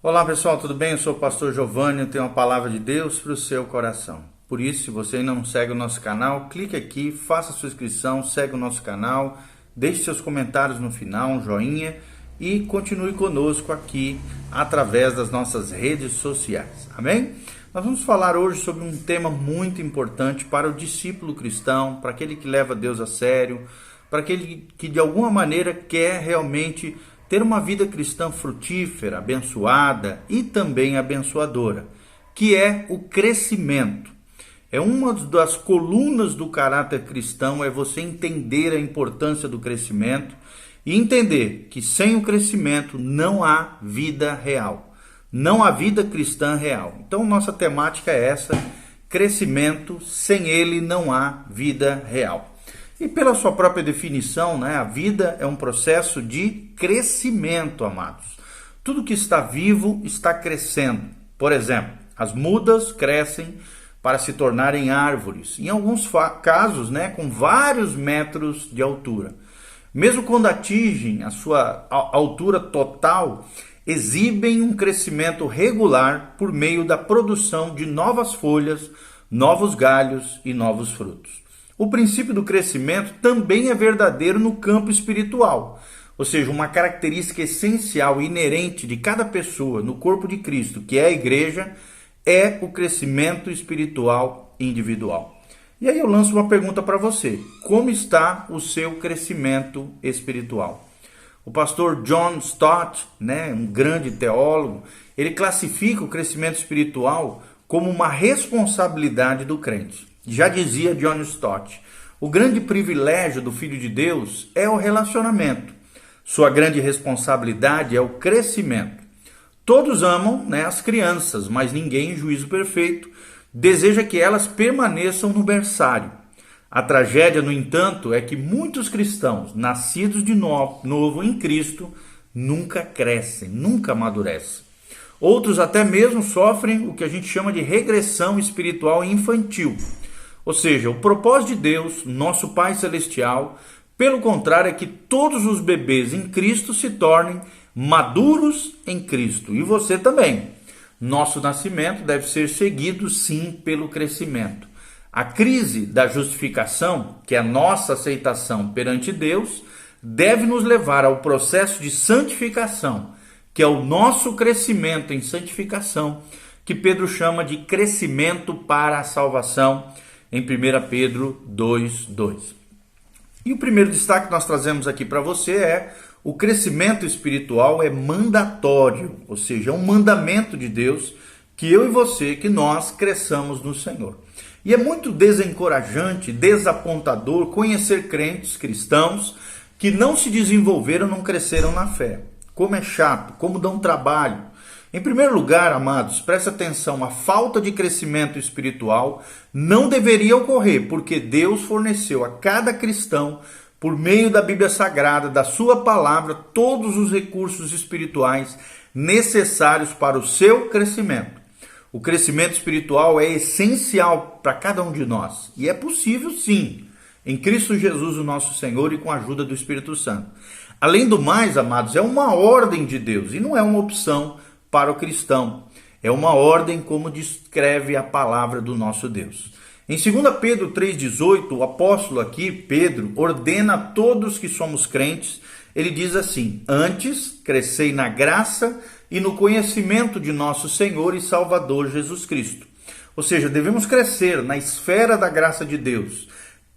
Olá pessoal, tudo bem? Eu sou o pastor Giovanni, eu tenho uma palavra de Deus para o seu coração. Por isso, se você ainda não segue o nosso canal, clique aqui, faça sua inscrição, segue o nosso canal, deixe seus comentários no final, um joinha e continue conosco aqui através das nossas redes sociais. Amém? Nós vamos falar hoje sobre um tema muito importante para o discípulo cristão, para aquele que leva Deus a sério, para aquele que de alguma maneira quer realmente ter uma vida cristã frutífera, abençoada e também abençoadora, que é o crescimento. É uma das colunas do caráter cristão, é você entender a importância do crescimento e entender que sem o crescimento não há vida real, não há vida cristã real. Então nossa temática é essa, crescimento, sem ele não há vida real. E pela sua própria definição, a vida é um processo de crescimento, amados. Tudo que está vivo está crescendo. Por exemplo, as mudas crescem para se tornarem árvores, em alguns casos, com vários metros de altura. Mesmo quando atingem a sua altura total, exibem um crescimento regular por meio da produção de novas folhas, novos galhos e novos frutos. O princípio do crescimento também é verdadeiro no campo espiritual, ou seja, uma característica essencial e inerente de cada pessoa no corpo de Cristo, que é a igreja, é o crescimento espiritual individual. E aí eu lanço uma pergunta para você: como está o seu crescimento espiritual? O pastor John Stott, um grande teólogo, ele classifica o crescimento espiritual como uma responsabilidade do crente. Já dizia John Stott, o grande privilégio do Filho de Deus é o relacionamento. Sua grande responsabilidade é o crescimento. Todos amam as crianças, mas ninguém, em juízo perfeito, deseja que elas permaneçam no berçário. A tragédia, no entanto, é que muitos cristãos, nascidos de novo em Cristo, nunca crescem, nunca amadurecem. Outros até mesmo sofrem o que a gente chama de regressão espiritual infantil. Ou seja, o propósito de Deus, nosso Pai Celestial, pelo contrário, é que todos os bebês em Cristo se tornem maduros em Cristo. E você também. Nosso nascimento deve ser seguido, sim, pelo crescimento. A crise da justificação, que é a nossa aceitação perante Deus, deve nos levar ao processo de santificação, que é o nosso crescimento em santificação, que Pedro chama de crescimento para a salvação, em 1 Pedro 2:2. E o primeiro destaque que nós trazemos aqui para você é: o crescimento espiritual é mandatório, ou seja, é um mandamento de Deus que eu e você, que nós cresçamos no Senhor. E é muito desencorajante, desapontador conhecer crentes cristãos que não se desenvolveram, não cresceram na fé. Como é chato, como dão trabalho. Em primeiro lugar, amados, presta atenção, a falta de crescimento espiritual não deveria ocorrer, porque Deus forneceu a cada cristão, por meio da Bíblia Sagrada, da sua palavra, todos os recursos espirituais necessários para o seu crescimento. O crescimento espiritual é essencial para cada um de nós, e é possível sim, em Cristo Jesus, o nosso Senhor, e com a ajuda do Espírito Santo. Além do mais, amados, é uma ordem de Deus, e não é uma opção para o cristão. É uma ordem, como descreve a palavra do nosso Deus. Em 2 Pedro 3,18, o apóstolo aqui, Pedro, ordena a todos que somos crentes. Ele diz assim: antes, crescei na graça e no conhecimento de nosso Senhor e Salvador Jesus Cristo. Ou seja, devemos crescer na esfera da graça de Deus,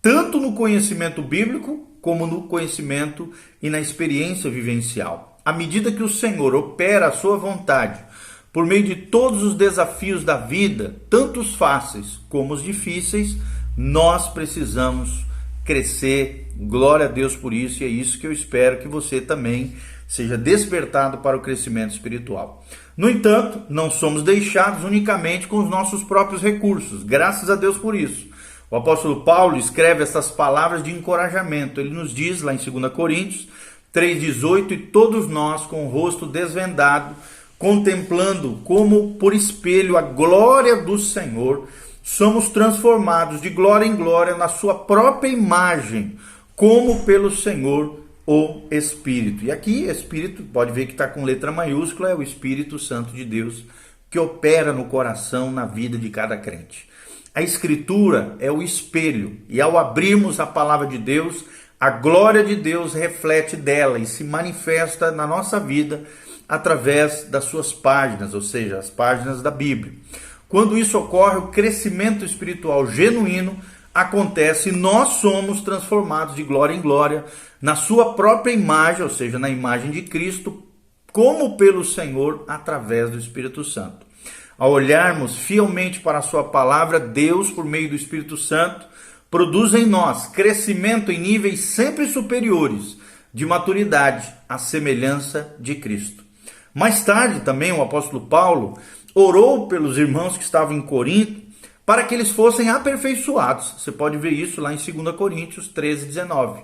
tanto no conhecimento bíblico, como no conhecimento e na experiência vivencial. À medida que o Senhor opera a sua vontade, por meio de todos os desafios da vida, tanto os fáceis como os difíceis, nós precisamos crescer. Glória a Deus por isso, e é isso que eu espero que você também seja despertado para o crescimento espiritual. No entanto, não somos deixados unicamente com os nossos próprios recursos, graças a Deus por isso. O apóstolo Paulo escreve essas palavras de encorajamento. Ele nos diz lá em 2 Coríntios 3,18, e todos nós, com o rosto desvendado, contemplando como por espelho a glória do Senhor, somos transformados de glória em glória na sua própria imagem, como pelo Senhor, o Espírito. E aqui, Espírito, pode ver que está com letra maiúscula, é o Espírito Santo de Deus que opera no coração, na vida de cada crente. A Escritura é o espelho, e ao abrirmos a palavra de Deus, a glória de Deus reflete dela e se manifesta na nossa vida através das suas páginas, ou seja, as páginas da Bíblia. Quando isso ocorre, o crescimento espiritual genuíno acontece e nós somos transformados de glória em glória na sua própria imagem, ou seja, na imagem de Cristo, como pelo Senhor através do Espírito Santo. Ao olharmos fielmente para a sua palavra, Deus, por meio do Espírito Santo, produz em nós crescimento em níveis sempre superiores de maturidade à semelhança de Cristo. Mais tarde também o apóstolo Paulo orou pelos irmãos que estavam em Corinto para que eles fossem aperfeiçoados. Você pode ver isso lá em 2 Coríntios 13, 19.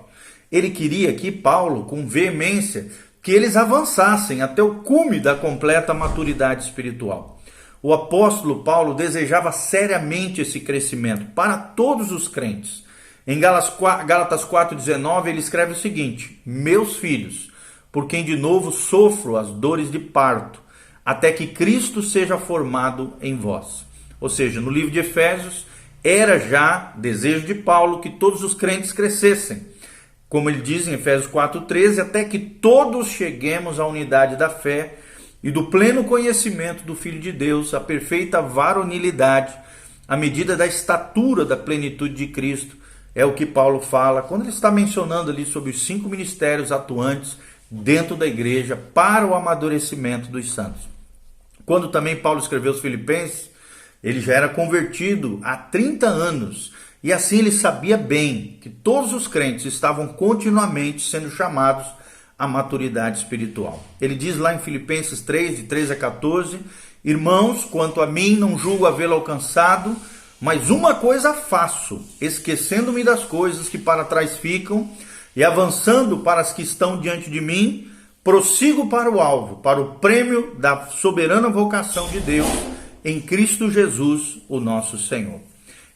Ele queria aqui, Paulo, com veemência, que eles avançassem até o cume da completa maturidade espiritual. O apóstolo Paulo desejava seriamente esse crescimento para todos os crentes. Em Gálatas 4,19 ele escreve o seguinte: meus filhos, por quem de novo sofro as dores de parto, até que Cristo seja formado em vós. Ou seja, no livro de Efésios, era já desejo de Paulo que todos os crentes crescessem. Como ele diz em Efésios 4,13, até que todos cheguemos à unidade da fé e do pleno conhecimento do Filho de Deus, a perfeita varonilidade, à medida da estatura da plenitude de Cristo. É o que Paulo fala quando ele está mencionando ali sobre os 5 ministérios atuantes dentro da igreja para o amadurecimento dos santos. Quando também Paulo escreveu aos Filipenses, ele já era convertido há 30 anos e assim ele sabia bem que todos os crentes estavam continuamente sendo chamados à maturidade espiritual. Ele diz lá em Filipenses 3, de 13 a 14, irmãos, quanto a mim não julgo havê-lo alcançado, mas uma coisa faço, esquecendo-me das coisas que para trás ficam e avançando para as que estão diante de mim, prossigo para o alvo, para o prêmio da soberana vocação de Deus em Cristo Jesus, o nosso Senhor.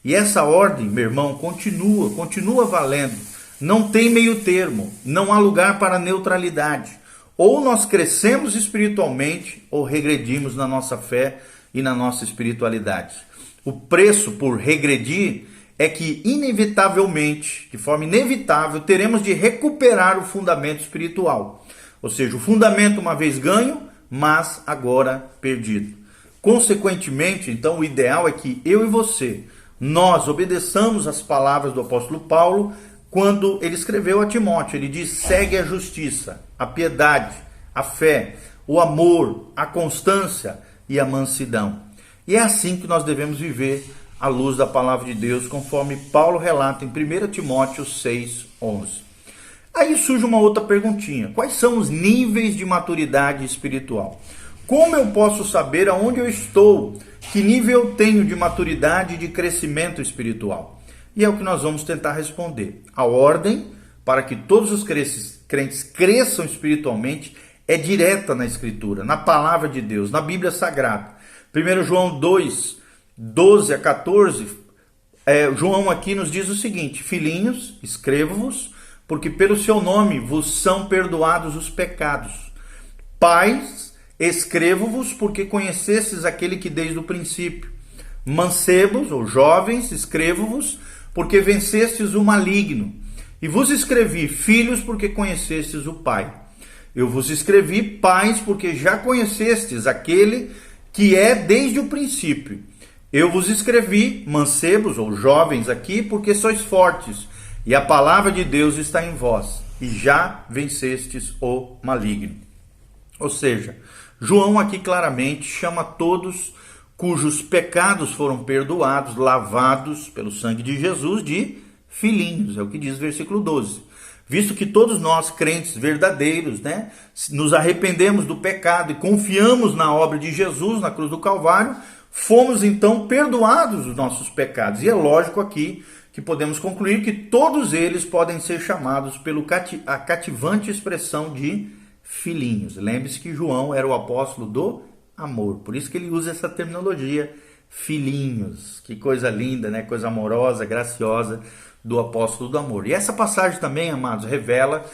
E essa ordem, meu irmão, continua valendo. Não tem meio termo, não há lugar para neutralidade. Ou nós crescemos espiritualmente, ou regredimos na nossa fé e na nossa espiritualidade. O preço por regredir é que, inevitavelmente, de forma inevitável, teremos de recuperar o fundamento espiritual. Ou seja, o fundamento uma vez ganho, mas agora perdido. Consequentemente, então, o ideal é que eu e você, nós obedeçamos as palavras do apóstolo Paulo quando ele escreveu a Timóteo. Ele diz: segue a justiça, a piedade, a fé, o amor, a constância e a mansidão. E é assim que nós devemos viver à luz da palavra de Deus, conforme Paulo relata em 1 Timóteo 6:11. Aí surge uma outra perguntinha: quais são os níveis de maturidade espiritual? Como eu posso saber aonde eu estou? Que nível eu tenho de maturidade e de crescimento espiritual? E é o que nós vamos tentar responder. A ordem para que todos os crentes cresçam espiritualmente é direta na Escritura, na palavra de Deus, na Bíblia Sagrada. 1 João 2, 12 a 14, João aqui nos diz o seguinte: filhinhos, escrevo-vos, porque pelo seu nome vos são perdoados os pecados. Pais, escrevo-vos porque conhecestes aquele que desde o princípio. Mancebos ou jovens, escrevo-vos porque vencestes o maligno. E vos escrevi, filhos, porque conhecestes o Pai. Eu vos escrevi, pais, porque já conhecestes aquele que é desde o princípio. Eu vos escrevi, mancebos ou jovens aqui, porque sois fortes, e a palavra de Deus está em vós, e já vencestes o maligno. Ou seja, João aqui claramente chama todos cujos pecados foram perdoados, lavados pelo sangue de Jesus, de filhinhos, é o que diz o versículo 12. Visto que todos nós, crentes verdadeiros, nos arrependemos do pecado e confiamos na obra de Jesus na cruz do Calvário, fomos então perdoados os nossos pecados. E é lógico aqui que podemos concluir que todos eles podem ser chamados pela cativante expressão de filhinhos. Lembre-se que João era o apóstolo do amor, por isso que ele usa essa terminologia, filhinhos. Que coisa linda, coisa amorosa, graciosa do apóstolo do amor. E essa passagem também, amados, revela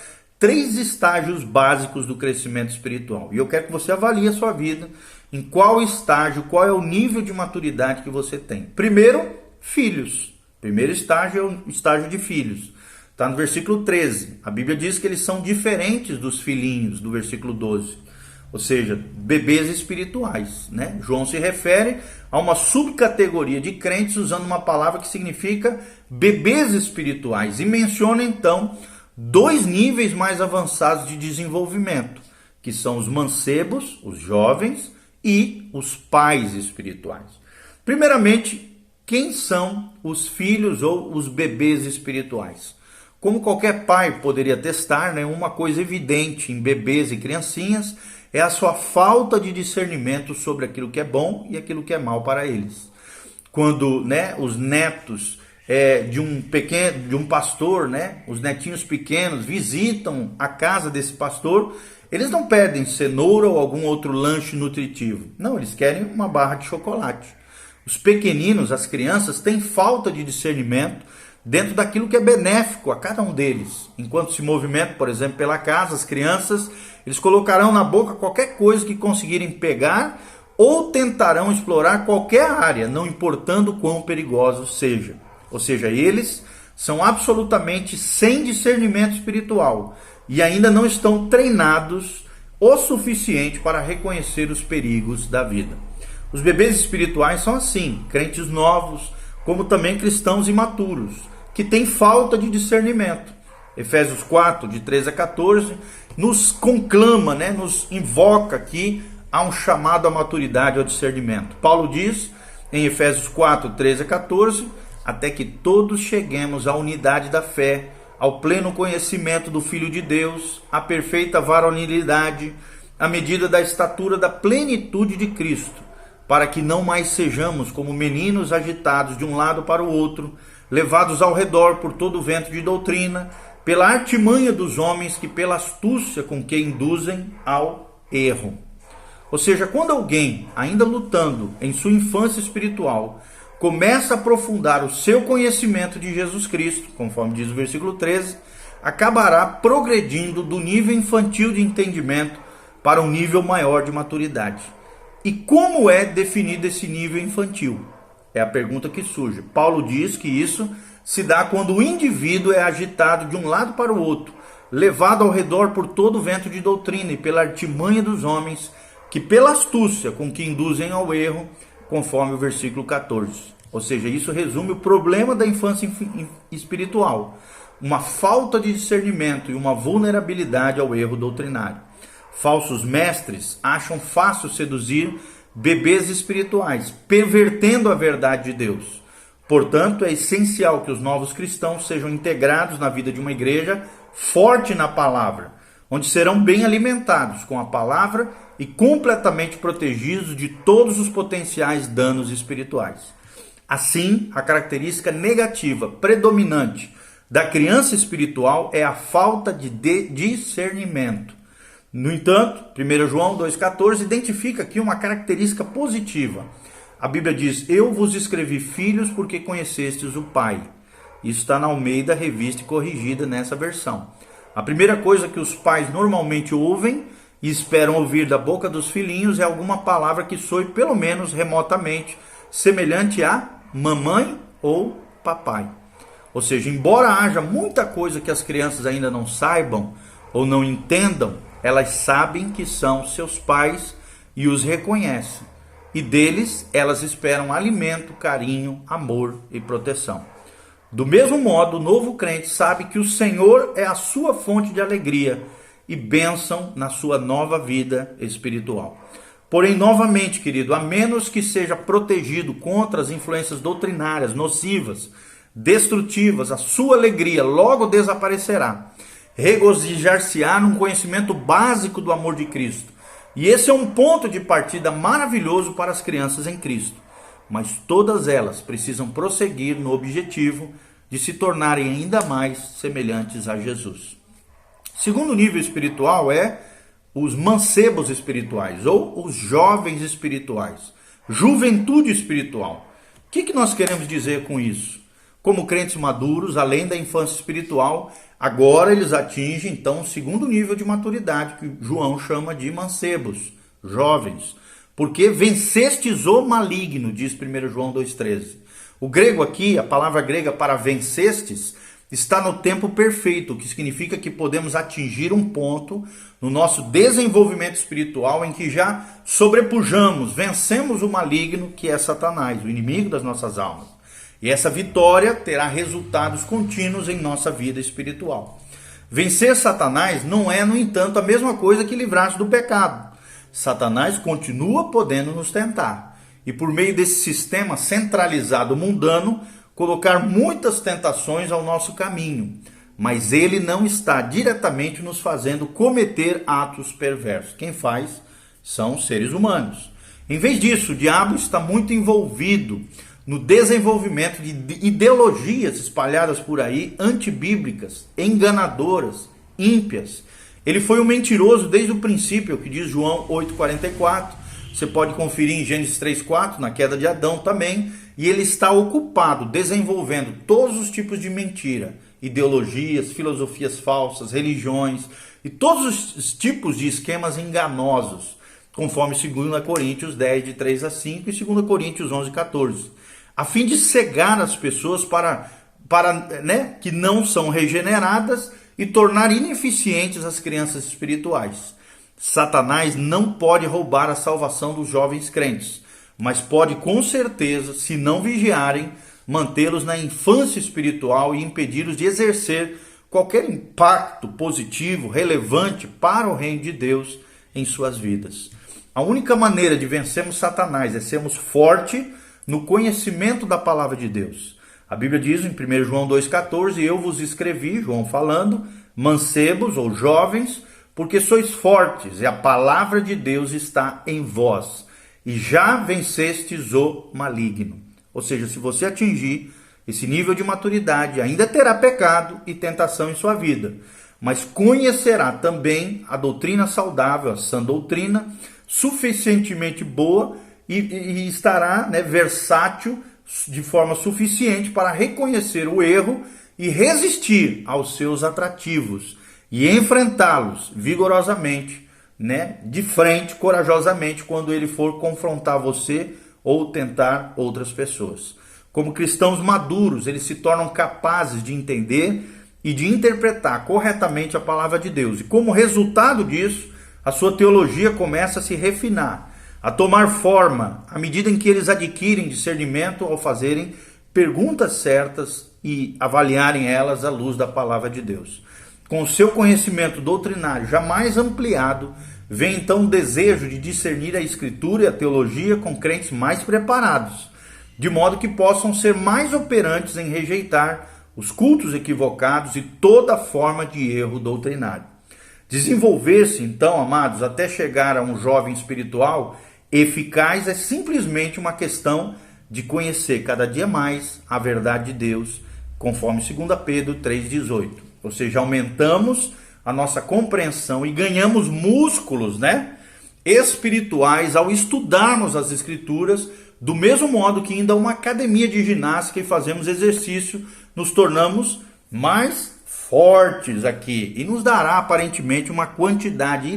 3 estágios básicos do crescimento espiritual. E eu quero que você avalie a sua vida, em qual estágio, qual é o nível de maturidade que você tem. Primeiro, filhos. Primeiro estágio é o estágio de filhos. Está no versículo 13. A Bíblia diz que eles são diferentes dos filhinhos, do versículo 12. Ou seja, bebês espirituais, né? João se refere a uma subcategoria de crentes usando uma palavra que significa bebês espirituais. E menciona então 2 níveis mais avançados de desenvolvimento, que são os mancebos, os jovens, e os pais espirituais. Primeiramente, quem são os filhos ou os bebês espirituais? Como qualquer pai poderia testar, né, uma coisa evidente em bebês e criancinhas é a sua falta de discernimento sobre aquilo que é bom e aquilo que é mal para eles. Quando, né, os netos de um pastor, né, os netinhos pequenos visitam a casa desse pastor, eles não pedem cenoura ou algum outro lanche nutritivo. Não, eles querem uma barra de chocolate. Os pequeninos, as crianças, têm falta de discernimento dentro daquilo que é benéfico a cada um deles. Enquanto se movimentam, por exemplo, pela casa, as crianças, eles colocarão na boca qualquer coisa que conseguirem pegar ou tentarão explorar qualquer área, não importando quão perigoso seja. Ou seja, eles são absolutamente sem discernimento espiritual e ainda não estão treinados o suficiente para reconhecer os perigos da vida. Os bebês espirituais são assim, crentes novos, como também cristãos imaturos, que têm falta de discernimento. Efésios 4, de 13 a 14, nos conclama, né, nos invoca aqui a um chamado à maturidade, ao discernimento. Paulo diz em Efésios 4, 13 a 14, até que todos cheguemos à unidade da fé, ao pleno conhecimento do Filho de Deus, à perfeita varonilidade, à medida da estatura da plenitude de Cristo, para que não mais sejamos como meninos agitados de um lado para o outro, levados ao redor por todo o vento de doutrina, pela artimanha dos homens que pela astúcia com que induzem ao erro. Ou seja, quando alguém, ainda lutando em sua infância espiritual, começa a aprofundar o seu conhecimento de Jesus Cristo, conforme diz o versículo 13, acabará progredindo do nível infantil de entendimento para um nível maior de maturidade. E como é definido esse nível infantil? É a pergunta que surge. Paulo diz que isso se dá quando o indivíduo é agitado de um lado para o outro, levado ao redor por todo o vento de doutrina e pela artimanha dos homens, que pela astúcia com que induzem ao erro, conforme o versículo 14. Ou seja, isso resume o problema da infância espiritual, uma falta de discernimento e uma vulnerabilidade ao erro doutrinário. Falsos mestres acham fácil seduzir bebês espirituais, pervertendo a verdade de Deus. Portanto, é essencial que os novos cristãos sejam integrados na vida de uma igreja forte na palavra, onde serão bem alimentados com a palavra e completamente protegidos de todos os potenciais danos espirituais. Assim, a característica negativa predominante da criança espiritual é a falta de discernimento. No entanto, 1 João 2,14 identifica aqui uma característica positiva. A Bíblia diz, eu vos escrevi filhos porque conhecestes o Pai. Isso está na Almeida, revista e corrigida nessa versão. A primeira coisa que os pais normalmente ouvem e esperam ouvir da boca dos filhinhos é alguma palavra que soe pelo menos remotamente semelhante a mamãe ou papai. Ou seja, embora haja muita coisa que as crianças ainda não saibam ou não entendam, elas sabem que são seus pais e os reconhecem. E deles elas esperam alimento, carinho, amor e proteção. Do mesmo modo, o novo crente sabe que o Senhor é a sua fonte de alegria e bênção na sua nova vida espiritual. Porém, novamente, querido, a menos que seja protegido contra as influências doutrinárias, nocivas, destrutivas, a sua alegria logo desaparecerá. Regozijar-se-á num conhecimento básico do amor de Cristo. E esse é um ponto de partida maravilhoso para as crianças em Cristo. Mas todas elas precisam prosseguir no objetivo de se tornarem ainda mais semelhantes a Jesus. Segundo nível espiritual é os mancebos espirituais ou os jovens espirituais. Juventude espiritual. O que nós queremos dizer com isso? como crentes maduros, além da infância espiritual, agora eles atingem então o segundo nível de maturidade, que João chama de mancebos, jovens. Porque vencestes o maligno, diz 1 João 2,13. O grego aqui, a palavra grega para vencestes, está no tempo perfeito, o que significa que podemos atingir um ponto no nosso desenvolvimento espiritual em que já sobrepujamos, vencemos o maligno, que é Satanás, o inimigo das nossas almas. E essa vitória terá resultados contínuos em nossa vida espiritual. Vencer Satanás não é, no entanto, a mesma coisa que livrar-se do pecado. Satanás continua podendo nos tentar. E por meio desse sistema centralizado mundano, colocar muitas tentações ao nosso caminho. Mas ele não está diretamente nos fazendo cometer atos perversos. Quem faz são os seres humanos. Em vez disso, o diabo está muito envolvido no desenvolvimento de ideologias espalhadas por aí, antibíblicas, enganadoras, ímpias. Ele foi um mentiroso desde o princípio, que diz João 8,44. Você pode conferir em Gênesis 3,4, na queda de Adão também. E ele está ocupado, desenvolvendo todos os tipos de mentira, ideologias, filosofias falsas, religiões e todos os tipos de esquemas enganosos, conforme 2 Coríntios 10, de 3 a 5 e 2 Coríntios 11, 14. A fim de cegar as pessoas para que não são regeneradas e tornar ineficientes as crianças espirituais. Satanás não pode roubar a salvação dos jovens crentes, mas pode com certeza, se não vigiarem, mantê-los na infância espiritual e impedi-los de exercer qualquer impacto positivo, relevante para o reino de Deus em suas vidas. A única maneira de vencermos Satanás é sermos fortes no conhecimento da palavra de Deus. A Bíblia diz em 1 João 2,14, eu vos escrevi, João falando, mancebos ou jovens, porque sois fortes e a palavra de Deus está em vós, e já vencestes o maligno. Ou seja, se você atingir esse nível de maturidade, ainda terá pecado e tentação em sua vida, mas conhecerá também a doutrina saudável, a sã doutrina, suficientemente boa e estará versátil de forma suficiente para reconhecer o erro e resistir aos seus atrativos e enfrentá-los vigorosamente, de frente, corajosamente, quando ele for confrontar você ou tentar outras pessoas. Como cristãos maduros, eles se tornam capazes de entender e de interpretar corretamente a palavra de Deus. E como resultado disso, a sua teologia começa a se refinar, a tomar forma, à medida em que eles adquirem discernimento ao fazerem perguntas certas e avaliarem elas à luz da palavra de Deus. Com o seu conhecimento doutrinário jamais ampliado, vem então o desejo de discernir a Escritura e a teologia com crentes mais preparados, de modo que possam ser mais operantes em rejeitar os cultos equivocados e toda forma de erro doutrinário. Desenvolver-se então, amados, até chegar a um jovem espiritual eficaz é simplesmente uma questão de conhecer cada dia mais a verdade de Deus, conforme 2 Pedro 3,18. Ou seja, aumentamos a nossa compreensão e ganhamos músculos, espirituais ao estudarmos as Escrituras, do mesmo modo que ainda uma academia de ginástica e fazemos exercício, nos tornamos mais fortes aqui e nos dará aparentemente uma quantidade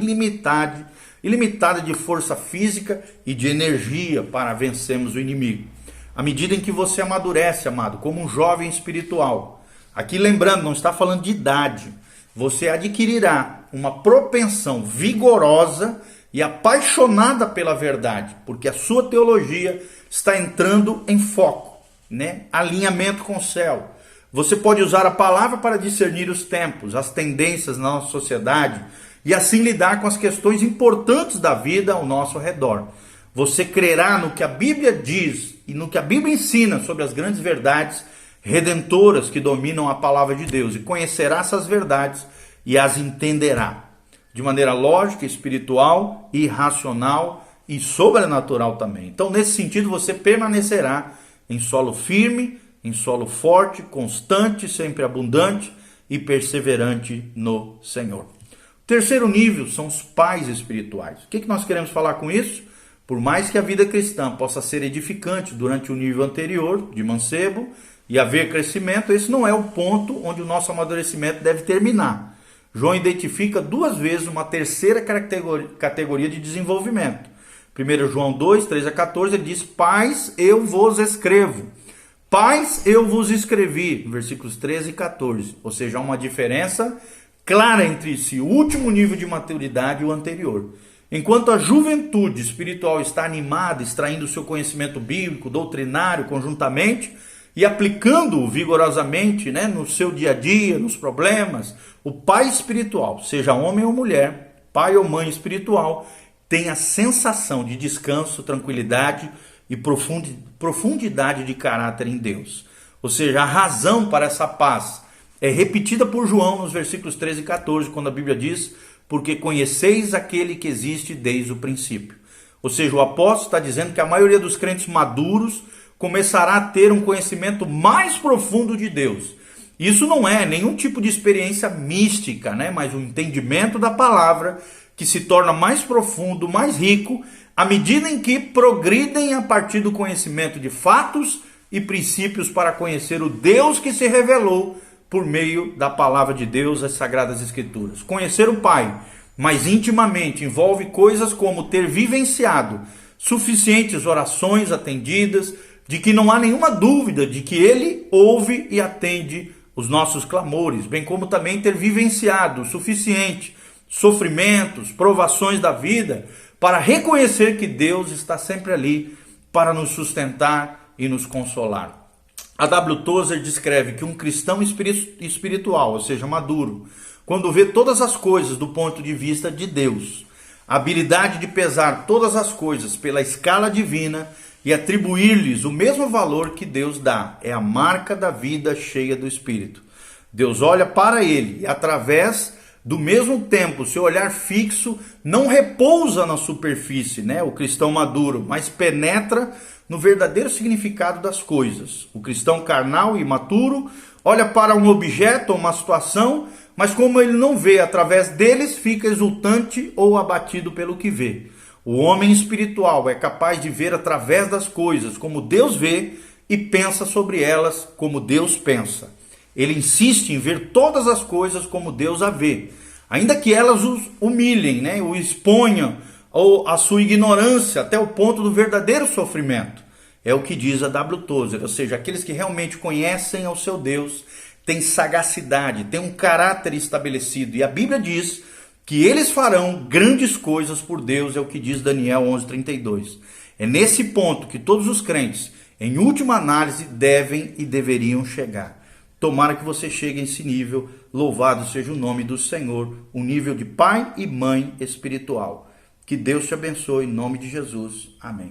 ilimitada de força física e de energia para vencermos o inimigo. À medida em que você amadurece, amado, como um jovem espiritual, aqui lembrando, não está falando de idade, você adquirirá uma propensão vigorosa e apaixonada pela verdade, porque a sua teologia está entrando em foco, alinhamento com o céu. Você pode usar a palavra para discernir os tempos, as tendências na nossa sociedade e assim lidar com as questões importantes da vida ao nosso redor. Você crerá no que a Bíblia diz e no que a Bíblia ensina sobre as grandes verdades redentoras que dominam a palavra de Deus e conhecerá essas verdades e as entenderá de maneira lógica, espiritual, irracional e sobrenatural também. Então, nesse sentido, você permanecerá em solo firme, em solo forte, constante, sempre abundante e perseverante no Senhor. O terceiro nível são os pais espirituais. O que nós queremos falar com isso? Por mais que a vida cristã possa ser edificante durante o nível anterior, de mancebo, e haver crescimento, esse não é o ponto onde o nosso amadurecimento deve terminar. João identifica duas vezes uma terceira categoria de desenvolvimento. 1 João 2, 3 a 14, ele diz: Pais, eu vos escrevo. Pais, eu vos escrevi. Versículos 13 e 14. Ou seja, há uma diferença clara entre esse último nível de maturidade e o anterior. Enquanto a juventude espiritual está animada, extraindo seu conhecimento bíblico, doutrinário, conjuntamente, e aplicando-o vigorosamente, no seu dia a dia, nos problemas, o pai espiritual, seja homem ou mulher, pai ou mãe espiritual, tem a sensação de descanso, tranquilidade e profundidade de caráter em Deus. Ou seja, a razão para essa paz é repetida por João nos versículos 13 e 14, quando a Bíblia diz: porque conheceis aquele que existe desde o princípio. Ou seja, o apóstolo está dizendo que a maioria dos crentes maduros começará a ter um conhecimento mais profundo de Deus. Isso não é nenhum tipo de experiência mística, mas um entendimento da palavra que se torna mais profundo, mais rico, à medida em que progridem a partir do conhecimento de fatos e princípios para conhecer o Deus que se revelou por meio da palavra de Deus, as Sagradas Escrituras. Conhecer o Pai mais intimamente envolve coisas como ter vivenciado suficientes orações atendidas, de que não há nenhuma dúvida de que Ele ouve e atende os nossos clamores, bem como também ter vivenciado o suficiente sofrimentos, provações da vida, para reconhecer que Deus está sempre ali para nos sustentar e nos consolar. A W. Tozer descreve que um cristão espiritual, ou seja, maduro, quando vê todas as coisas do ponto de vista de Deus, a habilidade de pesar todas as coisas pela escala divina e atribuir-lhes o mesmo valor que Deus dá, é a marca da vida cheia do Espírito. Deus olha para ele e, através do mesmo tempo, seu olhar fixo não repousa na superfície, o cristão maduro, mas penetra no verdadeiro significado das coisas. O cristão carnal e imaturo olha para um objeto ou uma situação, mas como ele não vê através deles, fica exultante ou abatido pelo que vê. O homem espiritual é capaz de ver através das coisas como Deus vê e pensa sobre elas como Deus pensa. Ele insiste em ver todas as coisas como Deus a vê, ainda que elas o humilhem, o exponham ou a sua ignorância até o ponto do verdadeiro sofrimento. É o que diz a W. Tozer, ou seja, aqueles que realmente conhecem ao seu Deus, têm sagacidade, têm um caráter estabelecido. E a Bíblia diz que eles farão grandes coisas por Deus, é o que diz Daniel 11:32. É nesse ponto que todos os crentes, em última análise, devem e deveriam chegar. Tomara que você chegue a esse nível, louvado seja o nome do Senhor, um nível de pai e mãe espiritual. Que Deus te abençoe, em nome de Jesus. Amém.